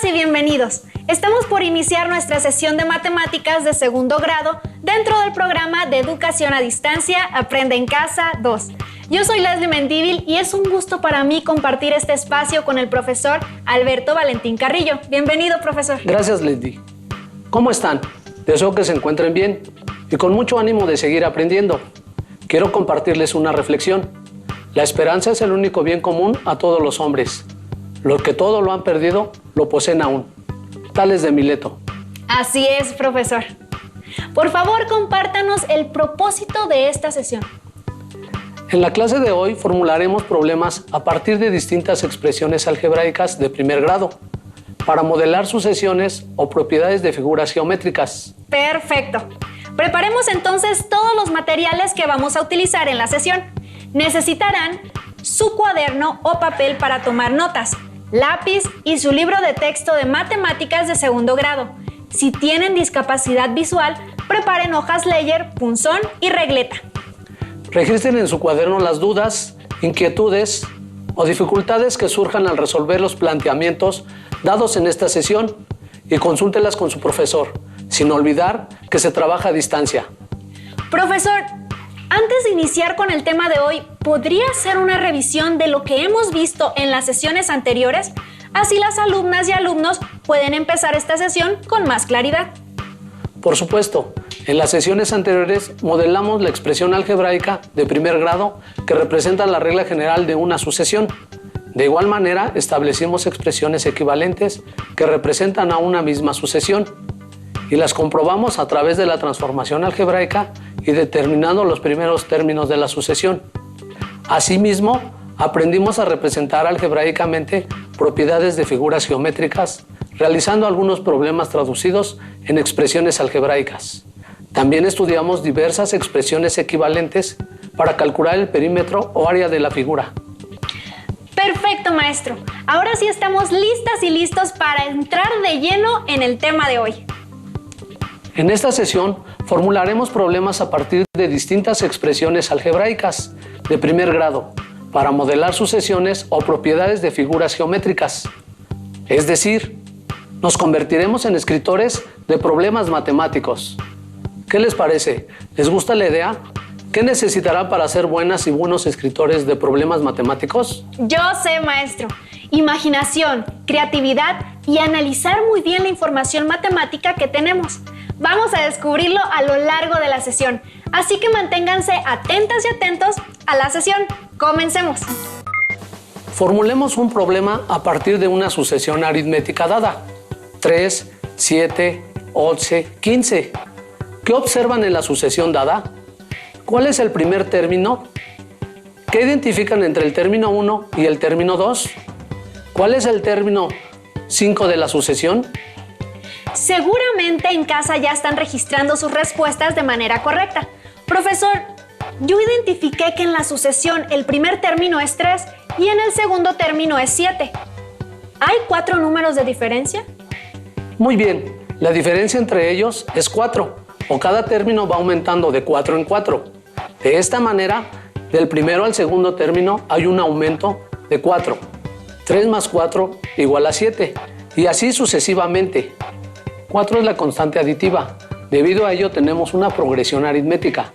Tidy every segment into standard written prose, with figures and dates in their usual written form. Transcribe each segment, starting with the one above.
Bienvenidas y bienvenidos. Estamos por iniciar nuestra sesión de matemáticas de segundo grado dentro del programa de Educación a Distancia Aprende en Casa 2. Yo soy Leslie Mendívil y es un gusto para mí compartir este espacio con el profesor Alberto Valentín Carrillo. Bienvenido, profesor. Gracias, Leslie. ¿Cómo están? Deseo que se encuentren bien y con mucho ánimo de seguir aprendiendo. Quiero compartirles una reflexión. La esperanza es el único bien común a todos los hombres. Los que todo lo han perdido, lo poseen aún. Tales de Mileto. Así es, profesor. Por favor, compártanos el propósito de esta sesión. En la clase de hoy formularemos problemas a partir de distintas expresiones algebraicas de primer grado para modelar sucesiones o propiedades de figuras geométricas. Perfecto. Preparemos entonces todos los materiales que vamos a utilizar en la sesión. Necesitarán su cuaderno o papel para tomar notas, lápiz y su libro de texto de matemáticas de segundo grado. Si tienen discapacidad visual, preparen hojas Leyer, punzón y regleta. Registren en su cuaderno las dudas, inquietudes o dificultades que surjan al resolver los planteamientos dados en esta sesión y consúltelas con su profesor, sin olvidar que se trabaja a distancia. Profesor, antes de iniciar con el tema de hoy, ¿podría hacer una revisión de lo que hemos visto en las sesiones anteriores? Así las alumnas y alumnos pueden empezar esta sesión con más claridad. Por supuesto, en las sesiones anteriores modelamos la expresión algebraica de primer grado que representa la regla general de una sucesión. De igual manera, establecimos expresiones equivalentes que representan a una misma sucesión y las comprobamos a través de la transformación algebraica y determinando los primeros términos de la sucesión. Asimismo, aprendimos a representar algebraicamente propiedades de figuras geométricas, realizando algunos problemas traducidos en expresiones algebraicas. También estudiamos diversas expresiones equivalentes para calcular el perímetro o área de la figura. Perfecto, maestro. Ahora sí estamos listas y listos para entrar de lleno en el tema de hoy. En esta sesión formularemos problemas a partir de distintas expresiones algebraicas de primer grado para modelar sucesiones o propiedades de figuras geométricas. Es decir, nos convertiremos en escritores de problemas matemáticos. ¿Qué les parece? ¿Les gusta la idea? ¿Qué necesitarán para ser buenas y buenos escritores de problemas matemáticos? Yo sé, maestro. Imaginación, creatividad y analizar muy bien la información matemática que tenemos. Vamos a descubrirlo a lo largo de la sesión. Así que manténganse atentas y atentos a la sesión. Comencemos. Formulemos un problema a partir de una sucesión aritmética dada. 3, 7, 11, 15. ¿Qué observan en la sucesión dada? ¿Cuál es el primer término? ¿Qué identifican entre el término 1 y el término 2? ¿Cuál es el término 5 de la sucesión? Seguramente en casa ya están registrando sus respuestas de manera correcta. Profesor, yo identifiqué que en la sucesión el primer término es 3 y en el segundo término es 7. ¿Hay 4 números de diferencia? Muy bien, la diferencia entre ellos es 4, o cada término va aumentando de 4 en 4. De esta manera, del primero al segundo término hay un aumento de 4. 3 más 4 igual a 7, y así sucesivamente. 4 es la constante aditiva. Debido a ello tenemos una progresión aritmética.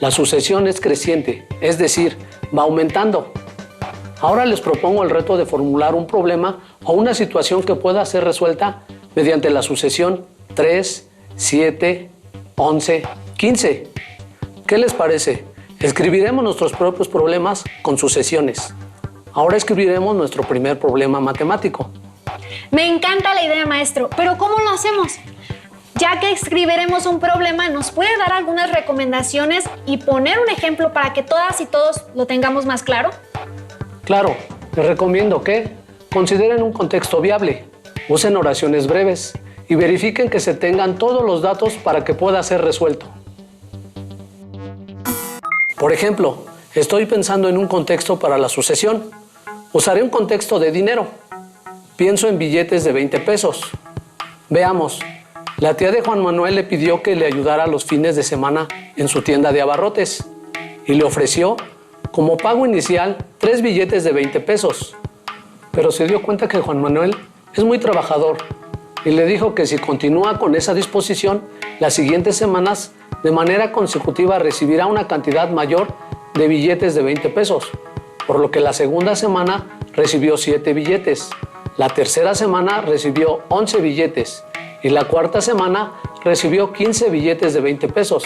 La sucesión es creciente, es decir, va aumentando. Ahora les propongo el reto de formular un problema o una situación que pueda ser resuelta mediante la sucesión 3, 7, 11, 15. ¿Qué les parece? Escribiremos nuestros propios problemas con sucesiones. Ahora escribiremos nuestro primer problema matemático. Me encanta la idea, maestro, pero ¿cómo lo hacemos? Ya que escribiremos un problema, ¿nos puede dar algunas recomendaciones y poner un ejemplo para que todas y todos lo tengamos más claro? Claro, les recomiendo que consideren un contexto viable, usen oraciones breves y verifiquen que se tengan todos los datos para que pueda ser resuelto. Por ejemplo, estoy pensando en un contexto para la sucesión. Usaré un contexto de dinero. Pienso en billetes de 20 pesos. Veamos, la tía de Juan Manuel le pidió que le ayudara los fines de semana en su tienda de abarrotes y le ofreció como pago inicial 3 billetes de 20 pesos. Pero se dio cuenta que Juan Manuel es muy trabajador y le dijo que si continúa con esa disposición, las siguientes semanas de manera consecutiva recibirá una cantidad mayor de billetes de 20 pesos, por lo que la segunda semana recibió 7 billetes, la tercera semana recibió 11 billetes y la cuarta semana recibió 15 billetes de 20 pesos.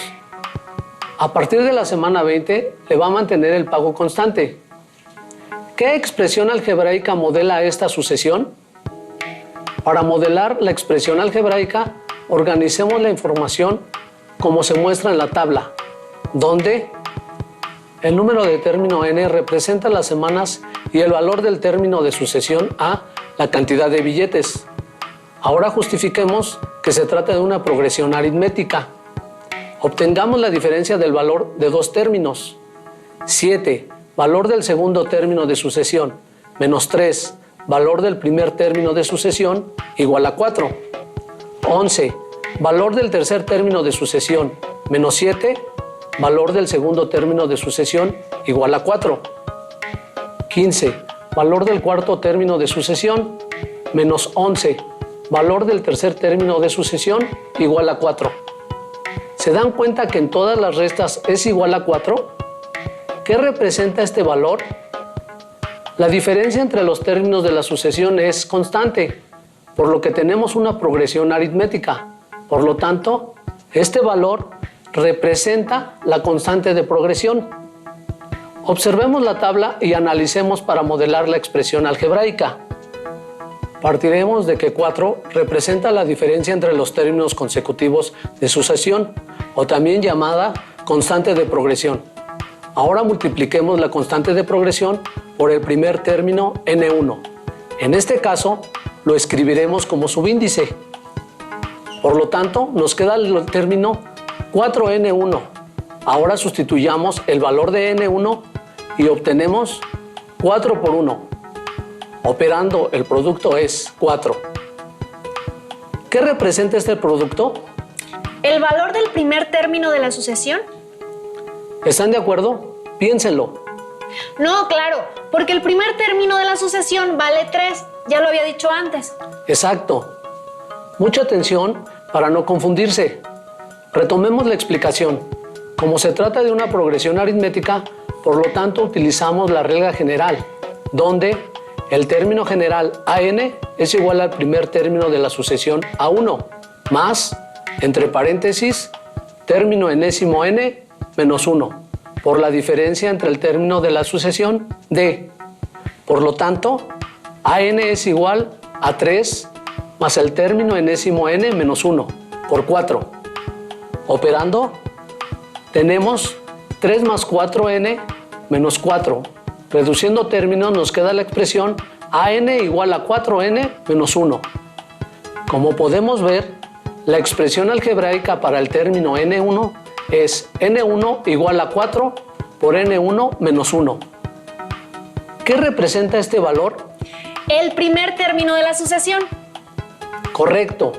A partir de la semana 20 le va a mantener el pago constante. ¿Qué expresión algebraica modela esta sucesión? Para modelar la expresión algebraica, organicemos la información como se muestra en la tabla, donde el número de término n representa las semanas y el valor del término de sucesión a la cantidad de billetes. Ahora justifiquemos que se trata de una progresión aritmética. Obtengamos la diferencia del valor de dos términos. 7, valor del segundo término de sucesión, menos 3, valor del primer término de sucesión, igual a 4. 11, valor del tercer término de sucesión, menos 7, valor del segundo término de sucesión, igual a 4. 15, valor del cuarto término de sucesión, menos 11, valor del tercer término de sucesión, igual a 4. ¿Se dan cuenta que en todas las restas es igual a 4? ¿Qué representa este valor? La diferencia entre los términos de la sucesión es constante, por lo que tenemos una progresión aritmética. Por lo tanto, este valor representa la constante de progresión. Observemos la tabla y analicemos para modelar la expresión algebraica. Partiremos de que 4 representa la diferencia entre los términos consecutivos de sucesión, o también llamada constante de progresión. Ahora multipliquemos la constante de progresión por el primer término n1. En este caso, lo escribiremos como subíndice. Por lo tanto, nos queda el término 4n1. Ahora sustituyamos el valor de n1 y obtenemos 4 por 1. Operando, el producto es 4. ¿Qué representa este producto? ¿El valor del primer término de la sucesión? ¿Están de acuerdo? Piénsenlo. No, claro, porque el primer término de la sucesión vale 3, ya lo había dicho antes. Exacto. Mucha atención para no confundirse. Retomemos la explicación. Como se trata de una progresión aritmética, por lo tanto utilizamos la regla general, donde el término general AN es igual al primer término de la sucesión A1, más, entre paréntesis, término enésimo n menos 1, por la diferencia entre el término de la sucesión D. Por lo tanto, AN es igual a 3 más el término enésimo n menos 1, por 4. Operando, tenemos 3 más 4n menos 4. Reduciendo términos nos queda la expresión AN igual a 4n menos 1. Como podemos ver, la expresión algebraica para el término n1 es n1 igual a 4 por n1 menos 1. ¿Qué representa este valor? El primer término de la sucesión. Correcto.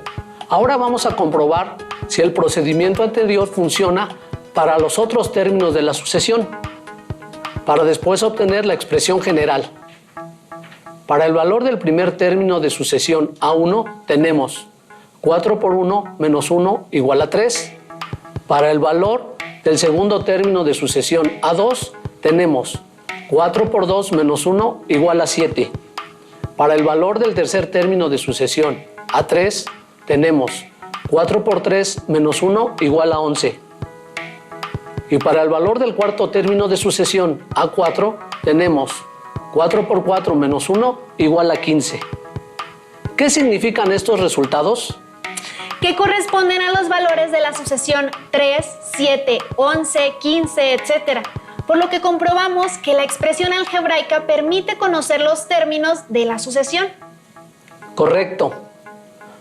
Ahora vamos a comprobar si el procedimiento anterior funciona para los otros términos de la sucesión, para después obtener la expresión general. Para el valor del primer término de sucesión A1 tenemos 4 por 1 menos 1 igual a 3. Para el valor del segundo término de sucesión A2 tenemos 4 por 2 menos 1 igual a 7. Para el valor del tercer término de sucesión A3 tenemos 4 por 3 menos 1 igual a 11. Y para el valor del cuarto término de sucesión A4 tenemos 4 por 4 menos 1 igual a 15. ¿Qué significan estos resultados? Que corresponden a los valores de la sucesión 3, 7, 11, 15, etc. Por lo que comprobamos que la expresión algebraica permite conocer los términos de la sucesión. Correcto.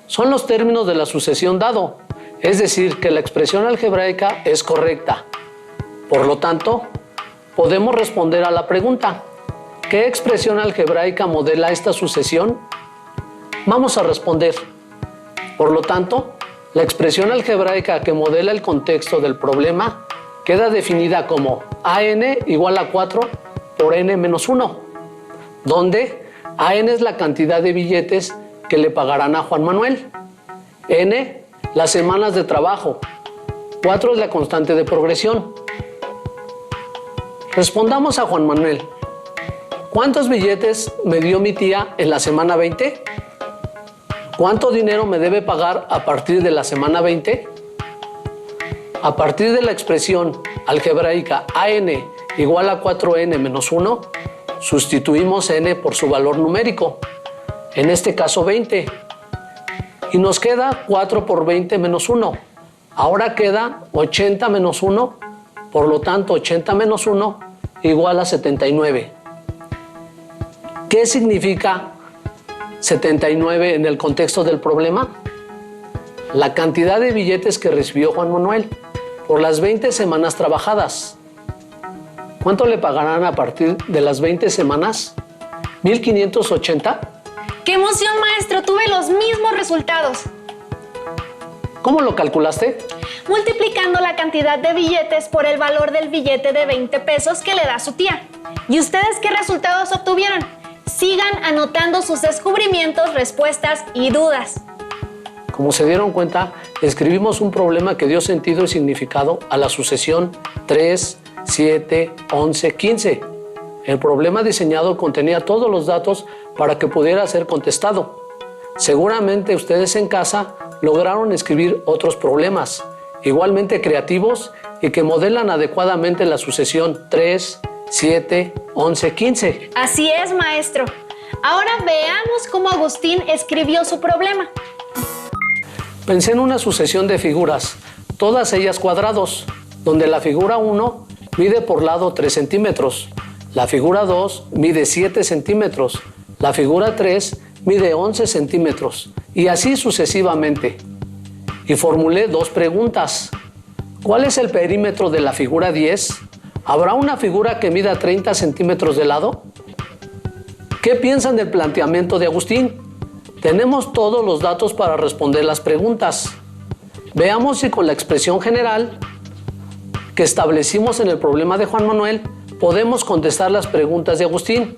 Son los términos de la sucesión dado, es decir, que la expresión algebraica es correcta. Por lo tanto, podemos responder a la pregunta: ¿qué expresión algebraica modela esta sucesión? Vamos a responder. Por lo tanto, la expresión algebraica que modela el contexto del problema queda definida como AN igual a 4 por n menos 1, donde AN es la cantidad de billetes que le pagarán a Juan Manuel. N, las semanas de trabajo. 4 es la constante de progresión. Respondamos a Juan Manuel. ¿Cuántos billetes me dio mi tía en la semana 20? ¿Cuánto dinero me debe pagar a partir de la semana 20? A partir de la expresión algebraica AN igual a 4N menos 1, sustituimos N por su valor numérico, en este caso 20. Y nos queda 4 por 20 menos 1. Ahora queda 80 menos 1, por lo tanto 80 menos 1 igual a 79. ¿Qué significa 79 en el contexto del problema? La cantidad de billetes que recibió Juan Manuel por las 20 semanas trabajadas. ¿Cuánto le pagarán a partir de las 20 semanas? ¿1580? ¡Qué emoción, maestro! Tuve los mismos resultados. ¿Cómo lo calculaste? Multiplicando la cantidad de billetes por el valor del billete de 20 pesos que le da su tía. ¿Y ustedes qué resultados obtuvieron? Sigan anotando sus descubrimientos, respuestas y dudas. Como se dieron cuenta, escribimos un problema que dio sentido y significado a la sucesión 3, 7, 11, 15. El problema diseñado contenía todos los datos para que pudiera ser contestado. Seguramente ustedes en casa lograron escribir otros problemas, igualmente creativos y que modelan adecuadamente la sucesión 3, 7, 11, 15. Así es, maestro. Ahora veamos cómo Agustín escribió su problema. Pensé en una sucesión de figuras, todas ellas cuadrados, donde la figura 1 mide por lado 3 centímetros, la figura 2 mide 7 centímetros, la figura 3 mide 11 centímetros, y así sucesivamente. Y formulé 2 preguntas. ¿Cuál es el perímetro de la figura 10? ¿Habrá una figura que mida 30 centímetros de lado? ¿Qué piensan del planteamiento de Agustín? Tenemos todos los datos para responder las preguntas. Veamos si con la expresión general que establecimos en el problema de Juan Manuel podemos contestar las preguntas de Agustín.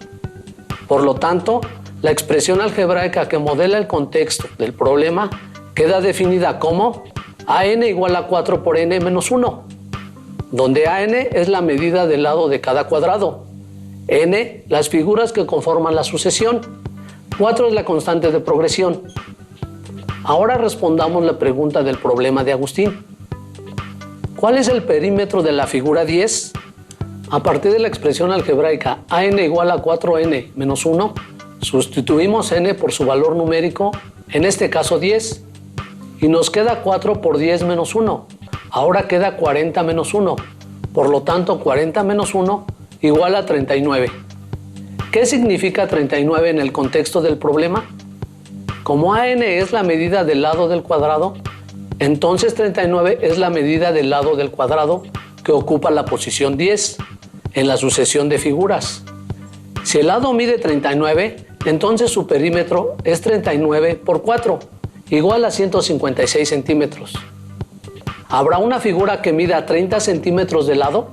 Por lo tanto, la expresión algebraica que modela el contexto del problema queda definida como AN igual a 4 por N menos 1, donde AN es la medida del lado de cada cuadrado, N las figuras que conforman la sucesión, 4 es la constante de progresión. Ahora respondamos la pregunta del problema de Agustín. ¿Cuál es el perímetro de la figura 10? A partir de la expresión algebraica AN igual a 4N menos 1, sustituimos N por su valor numérico, en este caso 10, y nos queda 4 por 10 menos 1. Ahora queda 40 menos 1, por lo tanto 40 menos 1 igual a 39. ¿Qué significa 39 en el contexto del problema? Como AN es la medida del lado del cuadrado, entonces 39 es la medida del lado del cuadrado que ocupa la posición 10 en la sucesión de figuras. Si el lado mide 39, entonces su perímetro es 39 por 4, igual a 156 centímetros. ¿Habrá una figura que mida 30 centímetros de lado?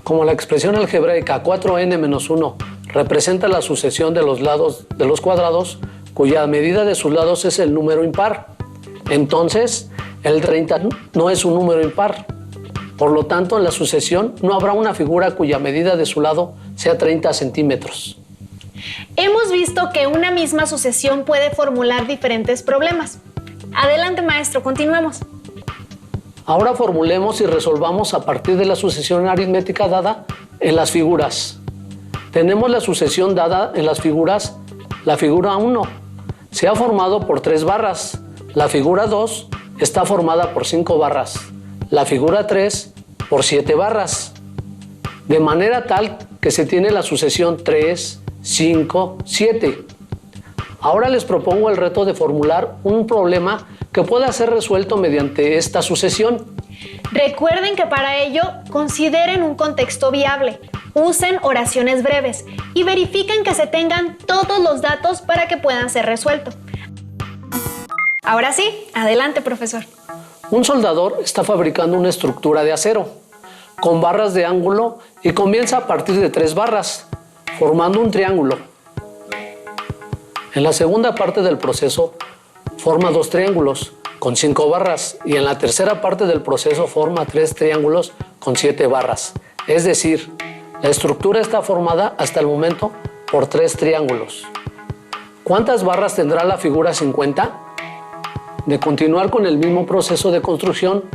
Como la expresión algebraica 4n menos 1 representa la sucesión de los lados de los cuadrados, cuya medida de sus lados es el número impar, entonces el 30 no es un número impar. Por lo tanto, en la sucesión no habrá una figura cuya medida de su lado sea 30 centímetros. Hemos visto que una misma sucesión puede formular diferentes problemas. Adelante, maestro, continuemos. Ahora formulemos y resolvamos a partir de la sucesión aritmética dada en las figuras. Tenemos la sucesión dada en las figuras. La figura 1 se ha formado por 3 barras. La figura 2 está formada por 5 barras. La figura 3 por 7 barras. De manera tal que se tiene la sucesión 3, 5, 7. Ahora les propongo el reto de formular un problema que pueda ser resuelto mediante esta sucesión. Recuerden que para ello consideren un contexto viable, usen oraciones breves y verifiquen que se tengan todos los datos para que puedan ser resueltos. Ahora sí, adelante, profesor. Un soldador está fabricando una estructura de acero con barras de ángulo y comienza a partir de 3 barras, formando un triángulo. En la segunda parte del proceso forma 2 triángulos con 5 barras y en la tercera parte del proceso forma 3 triángulos con 7 barras. Es decir, la estructura está formada hasta el momento por 3 triángulos. ¿Cuántas barras tendrá la figura 50? De continuar con el mismo proceso de construcción,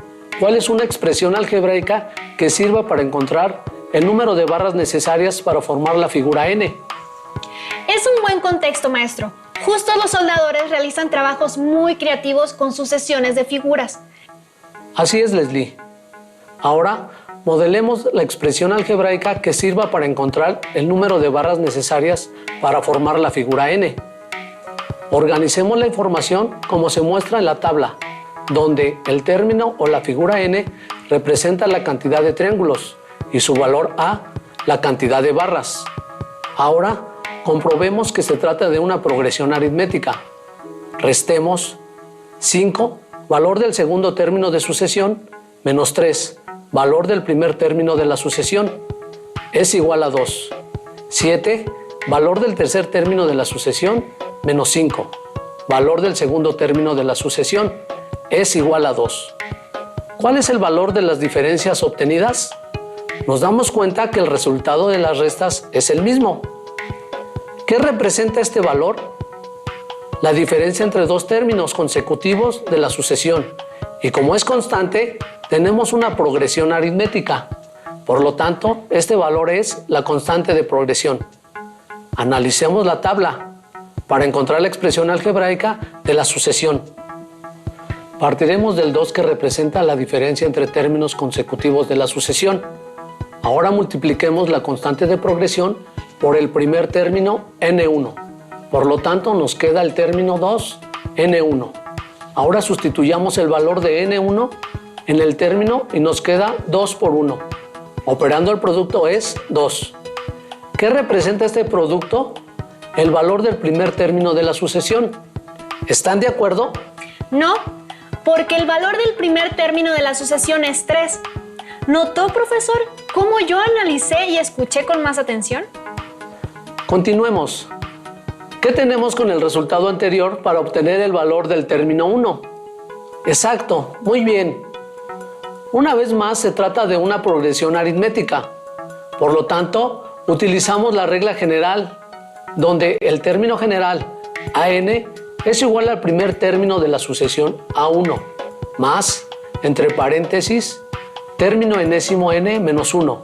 ¿cuál es una expresión algebraica que sirva para encontrar el número de barras necesarias para formar la figura n? Es un buen contexto, maestro. Justo los soldadores realizan trabajos muy creativos con sucesiones de figuras. Así es, Leslie. Ahora, modelemos la expresión algebraica que sirva para encontrar el número de barras necesarias para formar la figura n. Organicemos la información como se muestra en la tabla, donde el término o la figura n representa la cantidad de triángulos y su valor a la cantidad de barras. Ahora, comprobemos que se trata de una progresión aritmética. Restemos 5, valor del segundo término de sucesión, menos 3, valor del primer término de la sucesión, es igual a 2. 7, valor del tercer término de la sucesión, menos 5, valor del segundo término de la sucesión, es igual a 2. ¿Cuál es el valor de las diferencias obtenidas? Nos damos cuenta que el resultado de las restas es el mismo. ¿Qué representa este valor? La diferencia entre 2 términos consecutivos de la sucesión. Y como es constante, tenemos una progresión aritmética. Por lo tanto, este valor es la constante de progresión. Analicemos la tabla para encontrar la expresión algebraica de la sucesión. Partiremos del 2 que representa la diferencia entre términos consecutivos de la sucesión. Ahora multipliquemos la constante de progresión por el primer término n1. Por lo tanto, nos queda el término 2, n1. Ahora sustituyamos el valor de n1 en el término y nos queda 2 por 1. Operando el producto es 2. ¿Qué representa este producto? El valor del primer término de la sucesión. ¿Están de acuerdo? No, porque el valor del primer término de la sucesión es 3. ¿Notó, profesor, cómo yo analicé y escuché con más atención? Continuemos. ¿Qué tenemos con el resultado anterior para obtener el valor del término 1? Exacto, muy bien. Una vez más se trata de una progresión aritmética. Por lo tanto, utilizamos la regla general, donde el término general an es igual al primer término de la sucesión a1, más, entre paréntesis, término enésimo n menos 1,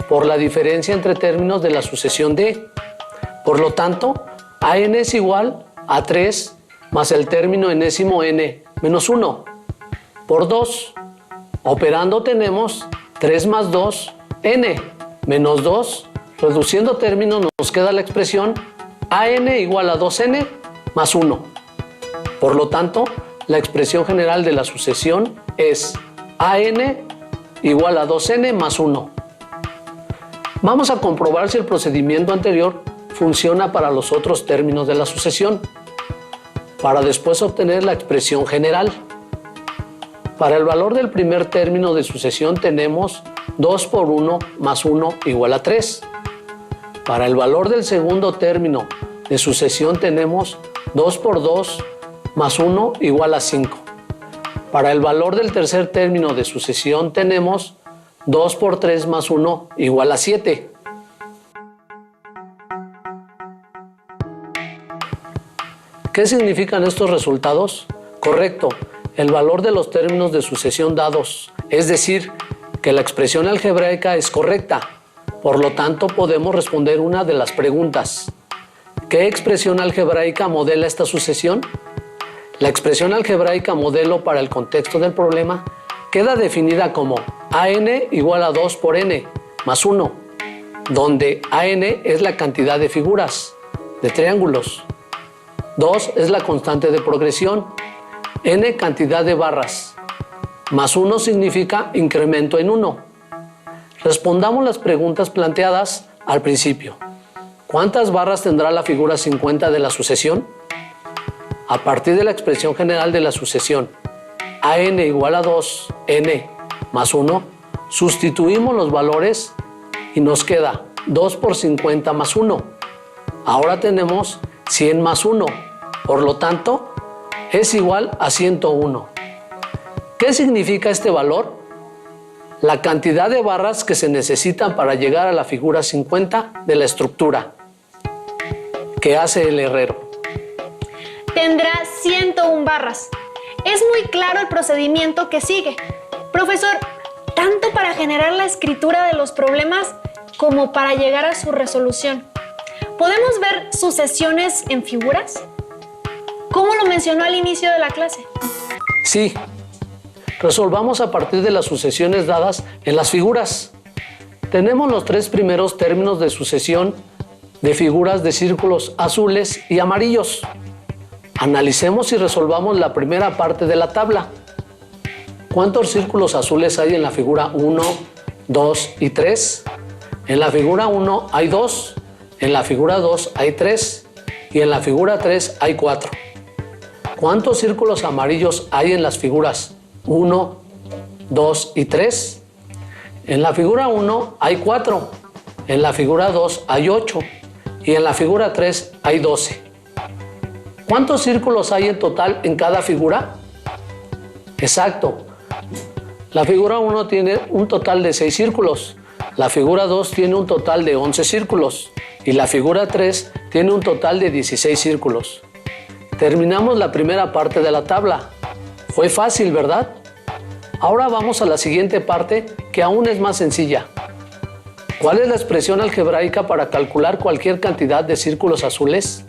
por la diferencia entre términos de la sucesión d. Por lo tanto, an es igual a 3 más el término enésimo n menos 1 por 2. Operando tenemos 3 más 2, n menos 2. Reduciendo términos nos queda la expresión an igual a 2n más 1. Por lo tanto, la expresión general de la sucesión es an igual a 2n más 1. Vamos a comprobar si el procedimiento anterior funciona para los otros términos de la sucesión, para después obtener la expresión general. Para el valor del primer término de sucesión tenemos 2 por 1 más 1 igual a 3. Para el valor del segundo término de sucesión tenemos 2 por 2 más 1 igual a 5. Para el valor del tercer término de sucesión tenemos 2 por 3 más 1 igual a 7. ¿Qué significan estos resultados? Correcto, el valor de los términos de sucesión dados, es decir, que la expresión algebraica es correcta. Por lo tanto, podemos responder una de las preguntas. ¿Qué expresión algebraica modela esta sucesión? La expresión algebraica modelo para el contexto del problema queda definida como an igual a 2 por n más 1, donde an es la cantidad de figuras, de triángulos. 2 es la constante de progresión, n cantidad de barras, más 1 significa incremento en 1. Respondamos las preguntas planteadas al principio. ¿Cuántas barras tendrá la figura 50 de la sucesión? A partir de la expresión general de la sucesión, an igual a 2, n más 1, sustituimos los valores y nos queda 2 por 50 más 1. Ahora tenemos 100 más 1. Por lo tanto, es igual a 101. ¿Qué significa este valor? La cantidad de barras que se necesitan para llegar a la figura 50 de la estructura que hace el herrero. Tendrá 101 barras. Es muy claro el procedimiento que sigue. Profesor, tanto para generar la escritura de los problemas como para llegar a su resolución. ¿Podemos ver sucesiones en figuras? ¿Cómo lo mencionó al inicio de la clase? Sí. Resolvamos a partir de las sucesiones dadas en las figuras. Tenemos los tres primeros términos de sucesión de figuras de círculos azules y amarillos. Analicemos y resolvamos la primera parte de la tabla. ¿Cuántos círculos azules hay en la figura 1, 2 y 3? En la figura 1 hay 2, en la figura 2 hay 3 y en la figura 3 hay 4. ¿Cuántos círculos amarillos hay en las figuras 1, 2 y 3? En la figura 1 hay 4, en la figura 2 hay 8 y en la figura 3 hay 12. ¿Cuántos círculos hay en total en cada figura? Exacto. La figura 1 tiene un total de 6 círculos, la figura 2 tiene un total de 11 círculos y la figura 3 tiene un total de 16 círculos. Terminamos la primera parte de la tabla. Fue fácil, ¿verdad? Ahora vamos a la siguiente parte, que aún es más sencilla. ¿Cuál es la expresión algebraica para calcular cualquier cantidad de círculos azules?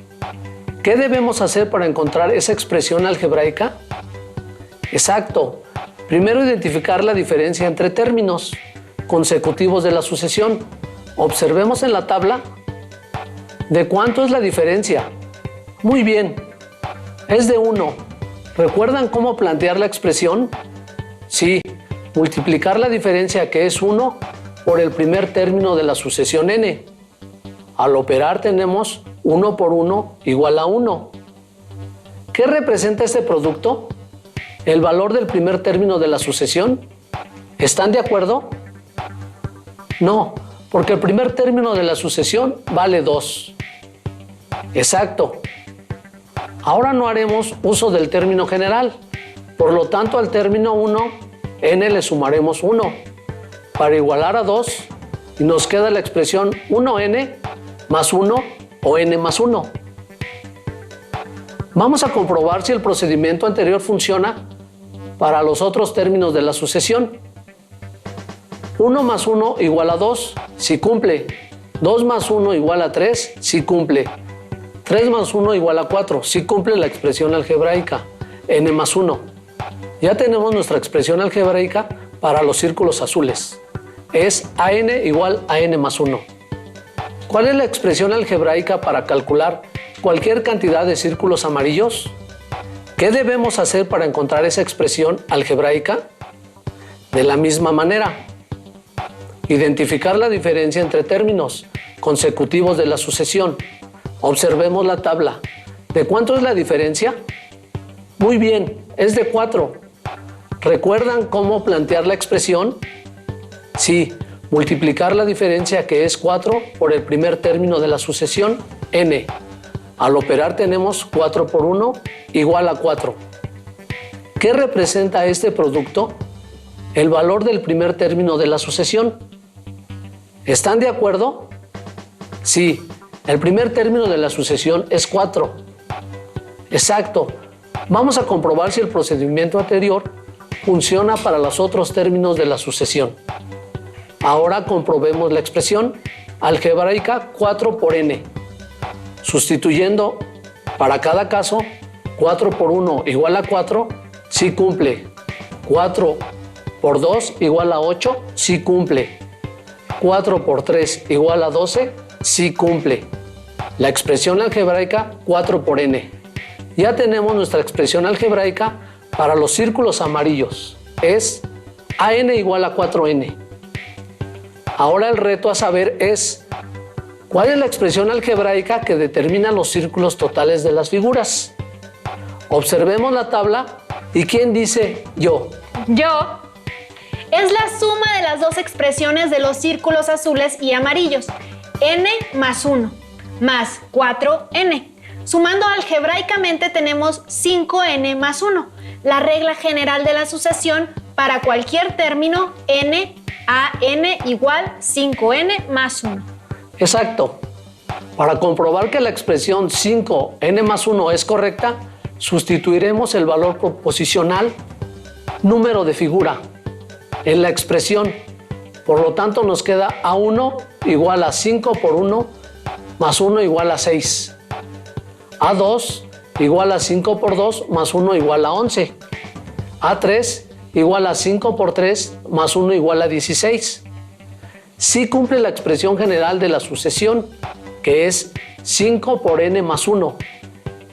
¿Qué debemos hacer para encontrar esa expresión algebraica? Exacto. Primero, identificar la diferencia entre términos consecutivos de la sucesión. Observemos en la tabla. ¿De cuánto es la diferencia? Muy bien. Es de 1. ¿Recuerdan cómo plantear la expresión? Sí, multiplicar la diferencia, que es 1, por el primer término de la sucesión n. Al operar tenemos 1 por 1 igual a 1. ¿Qué representa este producto? El valor del primer término de la sucesión. ¿Están de acuerdo? No, porque el primer término de la sucesión vale 2. Exacto. Ahora no haremos uso del término general. Por lo tanto, al término 1, n le sumaremos 1 para igualar a 2 y nos queda la expresión 1n más 1 o n más 1. Vamos a comprobar si el procedimiento anterior funciona para los otros términos de la sucesión. 1 más 1 igual a 2, si cumple. 2 más 1 igual a 3, si cumple. 3 más 1 igual a 4, si cumple la expresión algebraica, n más 1. Ya tenemos nuestra expresión algebraica para los círculos azules. Es an igual a n más 1. ¿Cuál es la expresión algebraica para calcular cualquier cantidad de círculos amarillos? ¿Qué debemos hacer para encontrar esa expresión algebraica? De la misma manera, identificar la diferencia entre términos consecutivos de la sucesión. Observemos la tabla. ¿De cuánto es la diferencia? Muy bien, es de 4. ¿Recuerdan cómo plantear la expresión? Sí, multiplicar la diferencia, que es 4, por el primer término de la sucesión, n. Al operar tenemos 4 por 1 igual a 4. ¿Qué representa este producto? El valor del primer término de la sucesión. ¿Están de acuerdo? Sí, el primer término de la sucesión es 4. Exacto. Vamos a comprobar si el procedimiento anterior funciona para los otros términos de la sucesión. Ahora comprobemos la expresión algebraica 4 por n. Sustituyendo para cada caso, 4 por 1 igual a 4, sí cumple. 4 por 2 igual a 8, sí cumple. 4 por 3 igual a 12, sí cumple. La expresión algebraica 4 por n. Ya tenemos nuestra expresión algebraica para los círculos amarillos. Es an igual a 4n. Ahora el reto a saber es: ¿cuál es la expresión algebraica que determina los círculos totales de las figuras? Observemos la tabla y ¿quién dice yo? Yo. Es la suma de las dos expresiones de los círculos azules y amarillos. N más 1 más 4n. Sumando algebraicamente tenemos 5n más 1, la regla general de la sucesión para cualquier término n a n igual 5n más 1. Exacto. Para comprobar que la expresión 5n más 1 es correcta, sustituiremos el valor proposicional número de figura en la expresión. Por lo tanto, nos queda A1 igual a 5 por 1 más 1 igual a 6. A2 igual a 5 por 2 más 1 igual a 11. A3 igual a 5 por 3 más 1 igual a 16. Sí cumple la expresión general de la sucesión, que es 5 por n más 1,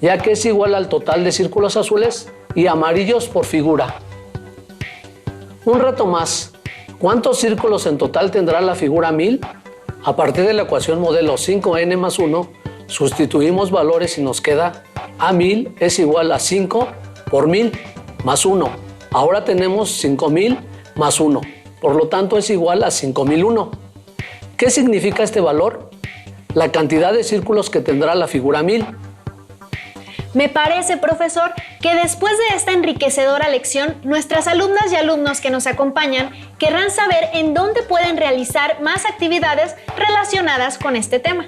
ya que es igual al total de círculos azules y amarillos por figura. Un reto más. ¿Cuántos círculos en total tendrá la figura 1000? A partir de la ecuación modelo 5n más 1, sustituimos valores y nos queda A1000 es igual a 5 por 1000 más 1. Ahora tenemos 5000 más 1, por lo tanto es igual a 5001. ¿Qué significa este valor? La cantidad de círculos que tendrá la figura 1000. Me parece, profesor, que después de esta enriquecedora lección, nuestras alumnas y alumnos que nos acompañan querrán saber en dónde pueden realizar más actividades relacionadas con este tema.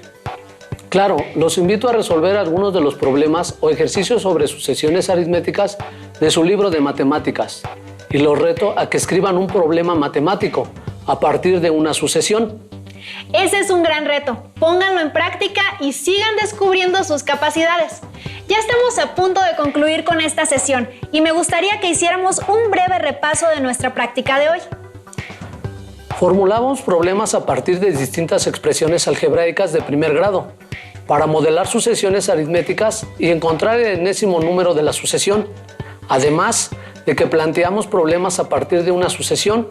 Claro, los invito a resolver algunos de los problemas o ejercicios sobre sucesiones aritméticas de su libro de matemáticas y los reto a que escriban un problema matemático a partir de una sucesión. Ese es un gran reto. Pónganlo en práctica y sigan descubriendo sus capacidades. Ya estamos a punto de concluir con esta sesión y me gustaría que hiciéramos un breve repaso de nuestra práctica de hoy. Formulamos problemas a partir de distintas expresiones algebraicas de primer grado para modelar sucesiones aritméticas y encontrar el enésimo número de la sucesión, además de que planteamos problemas a partir de una sucesión,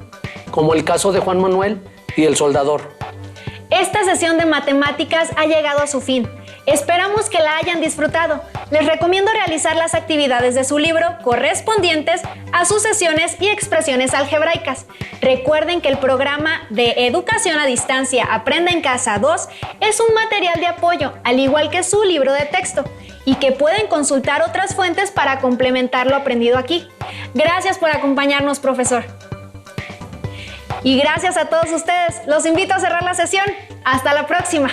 como el caso de Juan Manuel y el soldador. Esta sesión de matemáticas ha llegado a su fin. Esperamos que la hayan disfrutado. Les recomiendo realizar las actividades de su libro correspondientes a sucesiones y expresiones algebraicas. Recuerden que el programa de Educación a Distancia Aprenda en Casa 2 es un material de apoyo, al igual que su libro de texto, y que pueden consultar otras fuentes para complementar lo aprendido aquí. Gracias por acompañarnos, profesor. Y gracias a todos ustedes. Los invito a cerrar la sesión. ¡Hasta la próxima!